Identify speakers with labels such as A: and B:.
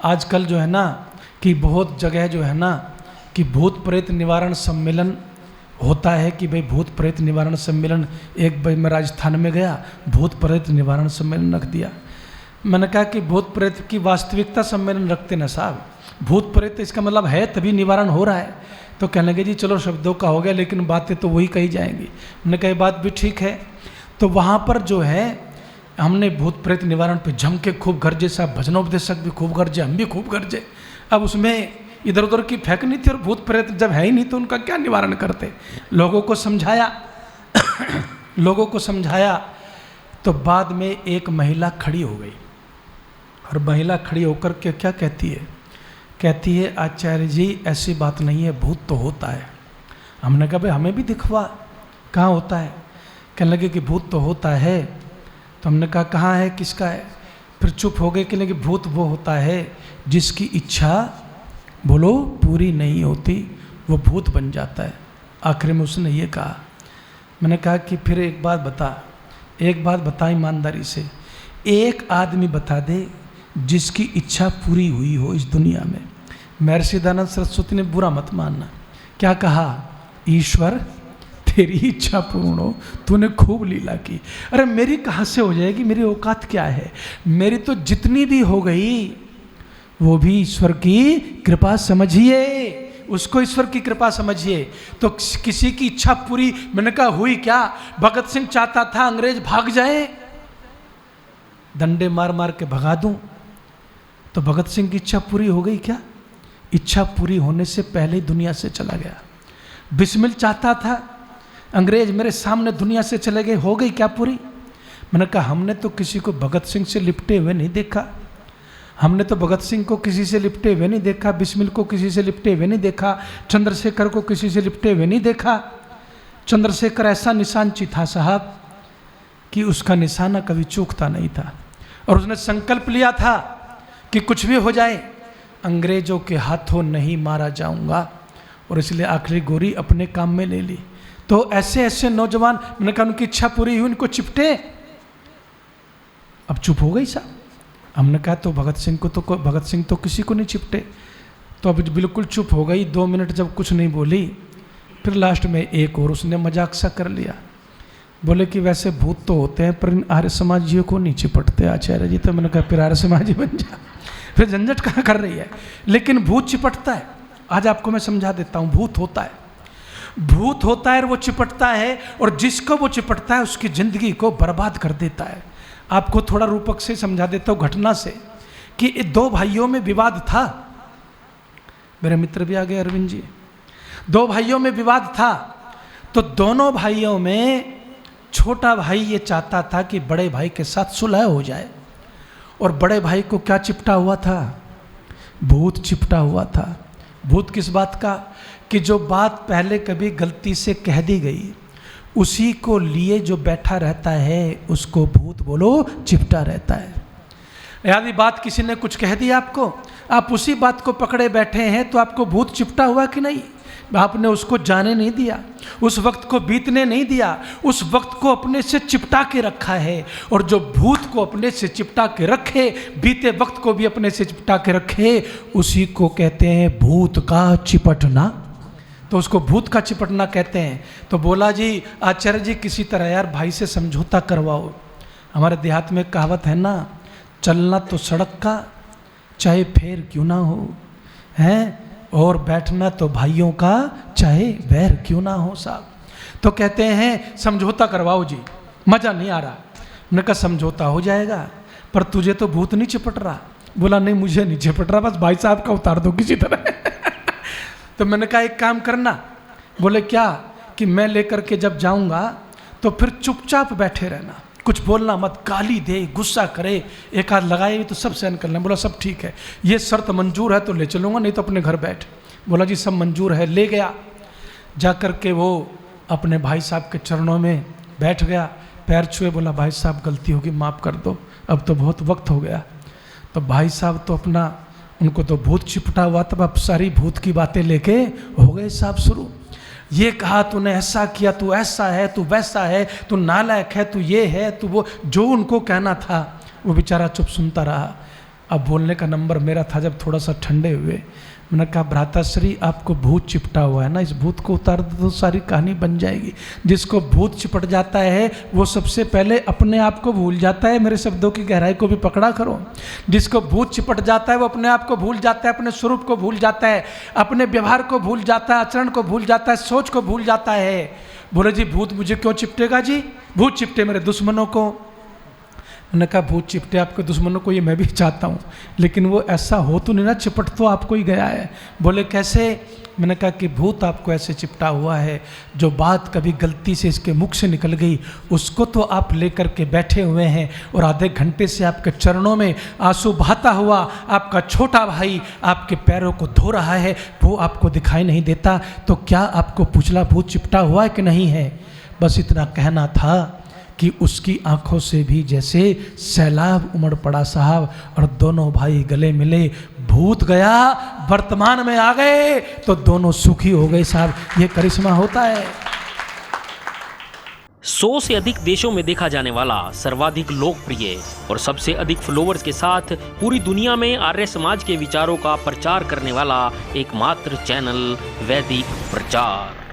A: आजकल जो है ना कि बहुत जगह जो है ना कि भूत प्रेत निवारण सम्मेलन होता है कि भाई भूत प्रेत निवारण सम्मेलन। एक भाई मैं राजस्थान में गया, भूत प्रेत निवारण सम्मेलन रख दिया। मैंने कहा कि भूत प्रेत की वास्तविकता सम्मेलन रखते ना साहब, भूत प्रेत इसका मतलब है तभी निवारण हो रहा है। तो कहने लगे जी चलो शब्दों का हो गया लेकिन बातें तो वही कही जाएंगी। मैंने कहा बात भी ठीक है। तो वहाँ पर जो है हमने भूत प्रेत निवारण पे जम के खूब गरजे, साहब भजनोपदेशक भी खूब गरजे, हम भी खूब गरजे। अब उसमें इधर उधर की फेंकनी थी और भूत प्रेत जब है ही नहीं तो उनका क्या निवारण करते। लोगों को समझाया लोगों को समझाया तो बाद में एक महिला खड़ी हो गई और महिला खड़ी होकर के क्या कहती है, कहती है आचार्य जी ऐसी बात नहीं है, भूत तो होता है। हमने कहा भाई हमें भी दिखवा, कहाँ होता है। कहने लगे कि भूत तो होता है। तो हमने कहा कहाँ है, किसका है। फिर चुप हो गए। कहने लगे भूत वो होता है जिसकी इच्छा बोलो पूरी नहीं होती, वो भूत बन जाता है। आखिर में उसने ये कहा। मैंने कहा कि फिर एक बात बता ईमानदारी से, एक आदमी बता दे जिसकी इच्छा पूरी हुई हो इस दुनिया में। महर्षि दयानंद सरस्वती ने बुरा मत मानना, क्या कहा, ईश्वर तेरी इच्छा पूर्ण हो, तूने खूब लीला की। अरे मेरी कहाँ से हो जाएगी, मेरी औकात क्या है। मेरी तो जितनी भी हो गई वो भी ईश्वर की कृपा समझिए, उसको ईश्वर की कृपा समझिए। तो किसी की इच्छा पूरी, मैंने कहा हुई क्या। भगत सिंह चाहता था अंग्रेज भाग जाए, डंडे मार मार के भगा दूं, तो भगत सिंह की इच्छा पूरी हो गई क्या। इच्छा पूरी होने से पहले ही दुनिया से चला गया। बिस्मिल चाहता था अंग्रेज मेरे सामने दुनिया से चले गए, हो गई क्या पूरी। मैंने कहा हमने तो किसी को भगत सिंह से लिपटे हुए नहीं देखा, हमने तो भगत सिंह को किसी से लिपटे हुए नहीं देखा, बिस्मिल को किसी से लिपटे हुए नहीं देखा, चंद्रशेखर को किसी से लिपटे हुए नहीं देखा। चंद्रशेखर ऐसा निशानची था साहब कि उसका निशाना कभी चूकता नहीं था और उसने संकल्प लिया था कि कुछ भी हो जाए अंग्रेजों के हाथों नहीं मारा जाऊंगा, और इसलिए आखिरी गोरी अपने काम में ले ली। तो ऐसे ऐसे नौजवान, मैंने कहा उनकी इच्छा पूरी हुई, उनको चिपटे। अब चुप हो गई साहब। हमने कहा तो भगत सिंह तो किसी को नहीं चिपटे। तो अब बिल्कुल चुप हो गई। 2 मिनट जब कुछ नहीं बोली, फिर लास्ट में एक और उसने मजाक सा कर लिया, बोले कि वैसे भूत तो होते हैं पर इन आर्य समाजियों को नहीं चिपटते आचार्य जी। तो मैंने कहा फिर आर्य समाजी बन जा, फिर झंझट कहाँ कर रही है। लेकिन भूत चिपटता है, आज आपको मैं समझा देता हूँ। भूत होता है और वो चिपटता है, और जिसको वो चिपटता है उसकी जिंदगी को बर्बाद कर देता है। आपको थोड़ा रूपक से समझा देता हूँ घटना से कि 2 भाइयों में विवाद था। मेरे मित्र भी आ गए अरविंद जी। 2 भाइयों में विवाद था, तो दोनों भाइयों में छोटा भाई ये चाहता था कि बड़े भाई के साथ सुलह हो जाए, और बड़े भाई को क्या चिपटा हुआ था, भूत चिपटा हुआ था। भूत किस बात का, कि जो बात पहले कभी गलती से कह दी गई उसी को लिए जो बैठा रहता है उसको भूत बोलो चिपटा रहता है। यदि बात किसी ने कुछ कह दी आपको, आप उसी बात को पकड़े बैठे हैं तो आपको भूत चिपटा हुआ कि नहीं। आपने उसको जाने नहीं दिया, उस वक्त को बीतने नहीं दिया, उस वक्त को अपने से चिपटा के रखा है। और जो भूत को अपने से चिपटा के रखे, बीते वक्त को भी अपने से चिपटा के रखे, उसी को कहते हैं भूत का चिपटना। तो उसको भूत का चिपटना कहते हैं। तो बोला जी आचार्य जी किसी तरह यार भाई से समझौता करवाओ। हमारे देहात में कहावत है ना, चलना तो सड़क का चाहे फेर क्यों ना हो, हैं, और बैठना तो भाइयों का चाहे वैर क्यों ना हो साहब। तो कहते हैं समझौता करवाओ जी, मज़ा नहीं आ रहा। मैंने कहा समझौता हो जाएगा पर तुझे तो भूत नहीं चिपट रहा। बोला नहीं मुझे नहीं चिपट रहा, बस भाई साहब का उतार दो किसी तरह। तो मैंने कहा एक काम करना। बोले क्या, कि मैं लेकर के जब जाऊंगा तो फिर चुपचाप बैठे रहना, कुछ बोलना मत, गाली दे गुस्सा करे, एक हाथ लगाए तो सब सहन कर लें। बोला सब ठीक है, ये शर्त मंजूर है तो ले चलूँगा, नहीं तो अपने घर बैठ। बोला जी सब मंजूर है। ले गया, जा कर के वो अपने भाई साहब के चरणों में बैठ गया, पैर छुए, बोला भाई साहब गलती होगी माफ़ कर दो, अब तो बहुत वक्त हो गया। तो भाई साहब तो अपना, उनको तो भूत चिपटा हुआ, तब अब सारी भूत की बातें लेके हो गए साहब शुरू। ये कहा तूने ऐसा किया, तू ऐसा है, तू वैसा है, तू नालायक है, तू ये है, तू वो, जो उनको कहना था वो बेचारा चुप सुनता रहा। अब बोलने का नंबर मेरा था जब थोड़ा सा ठंडे हुए। मैंने कहा भ्राताश्री आपको भूत चिपटा हुआ है ना, इस भूत को उतार दो तो सारी कहानी बन जाएगी। जिसको भूत चिपट जाता है वो सबसे पहले अपने आप को भूल जाता है, मेरे शब्दों की गहराई को भी पकड़ा करो। जिसको भूत चिपट जाता है वो अपने आप को भूल जाता है, अपने स्वरूप को भूल जाता है, अपने व्यवहार को भूल जाता है, आचरण को भूल जाता है, सोच को भूल जाता है। बोले जी भूत मुझे क्यों चिपटेगा जी? भूत चिपटे मेरे दुश्मनों को। मैंने कहा भूत चिपटे आपके दुश्मनों को, ये मैं भी चाहता हूँ, लेकिन वो ऐसा हो तो नहीं ना, चिपट तो आपको ही गया है। बोले कैसे? मैंने कहा कि भूत आपको ऐसे चिपटा हुआ है, जो बात कभी गलती से इसके मुख से निकल गई उसको तो आप लेकर के बैठे हुए हैं, और आधे घंटे से आपके चरणों में आंसू बहाता हुआ आपका छोटा भाई आपके पैरों को धो रहा है, वो आपको दिखाई नहीं देता। तो क्या आपको पुचला भूत चिपटा हुआ है कि नहीं है? बस इतना कहना था कि उसकी आंखों से भी जैसे सैलाब उमड़ पड़ा साहब, और दोनों भाई गले मिले। भूत गया, वर्तमान में आ गए तो दोनों सुखी हो गए साहब। ये करिश्मा होता है।
B: 100 से अधिक देशों में देखा जाने वाला, सर्वाधिक लोकप्रिय और सबसे अधिक फॉलोअर्स के साथ पूरी दुनिया में आर्य समाज के विचारों का प्रचार करने वाला एकमात्र चैनल वैदिक प्रचार।